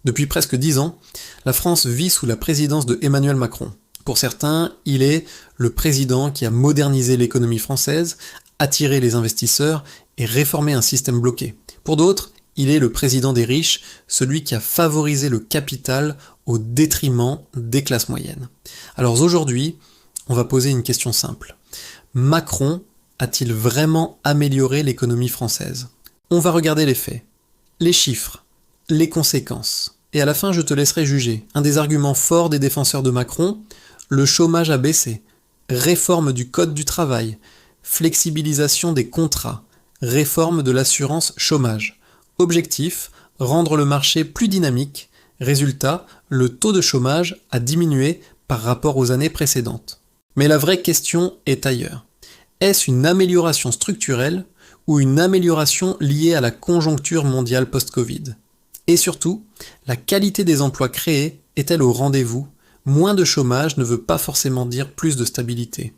Depuis presque 10 ans, la France vit sous la présidence de Emmanuel Macron. Pour certains, il est le président qui a modernisé l'économie française, attiré les investisseurs et réformé un système bloqué. Pour d'autres, il est le président des riches, celui qui a favorisé le capital au détriment des classes moyennes. Alors aujourd'hui, on va poser une question simple. Macron a-t-il vraiment amélioré l'économie française ? On va regarder les faits, les chiffres, les conséquences. Et à la fin, je te laisserai juger. Un des arguments forts des défenseurs de Macron, le chômage a baissé, réforme du code du travail, flexibilisation des contrats, réforme de l'assurance chômage. Objectif, rendre le marché plus dynamique. Résultat, le taux de chômage a diminué par rapport aux années précédentes. Mais la vraie question est ailleurs. Est-ce une amélioration structurelle ou une amélioration liée à la conjoncture mondiale post-Covid ? Et surtout, la qualité des emplois créés est-elle au rendez-vous ? Moins de chômage ne veut pas forcément dire plus de stabilité.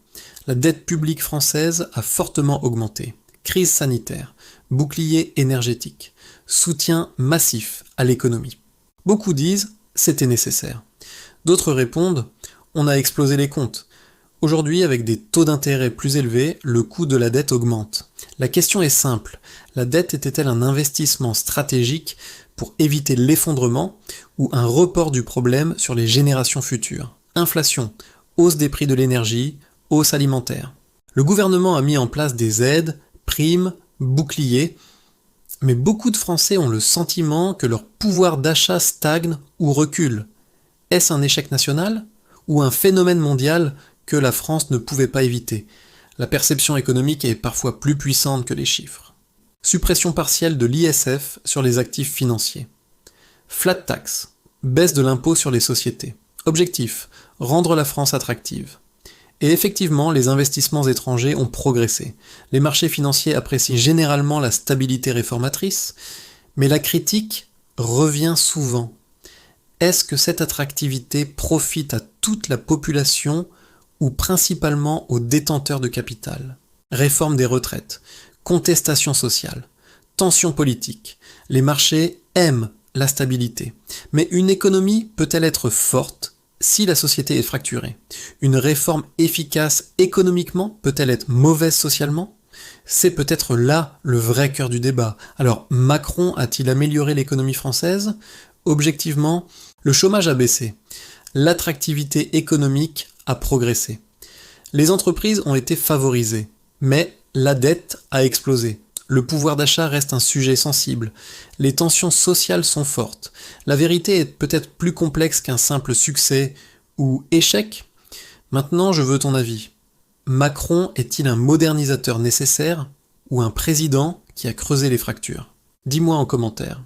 La dette publique française a fortement augmenté. Crise sanitaire, bouclier énergétique, soutien massif à l'économie. Beaucoup disent « c'était nécessaire ». D'autres répondent « on a explosé les comptes ». Aujourd'hui, avec des taux d'intérêt plus élevés, le coût de la dette augmente. La question est simple, la dette était-elle un investissement stratégique pour éviter l'effondrement ou un report du problème sur les générations futures ? Inflation, hausse des prix de l'énergie, hausse alimentaire. Le gouvernement a mis en place des aides, primes, boucliers, mais beaucoup de Français ont le sentiment que leur pouvoir d'achat stagne ou recule. Est-ce un échec national ou un phénomène mondial que la France ne pouvait pas éviter? La perception économique est parfois plus puissante que les chiffres. Suppression partielle de l'ISF sur les actifs financiers. Flat tax, baisse de l'impôt sur les sociétés. Objectif, rendre la France attractive. Et effectivement, les investissements étrangers ont progressé. Les marchés financiers apprécient généralement la stabilité réformatrice, mais la critique revient souvent. Est-ce que cette attractivité profite à toute la population ou principalement aux détenteurs de capital? Réforme des retraites, contestation sociale, tension politique. Les marchés aiment la stabilité. Mais une économie peut-elle être forte si la société est fracturée? Une réforme efficace économiquement peut-elle être mauvaise socialement? C'est peut-être là le vrai cœur du débat. Alors, Macron a-t-il amélioré l'économie française? Objectivement, le chômage a baissé. L'attractivité économique a progressé. Les entreprises ont été favorisées, mais la dette a explosé. Le pouvoir d'achat reste un sujet sensible. Les tensions sociales sont fortes. La vérité est peut-être plus complexe qu'un simple succès ou échec. Maintenant, je veux ton avis. Macron est-il un modernisateur nécessaire ou un président qui a creusé les fractures? Dis-moi en commentaire.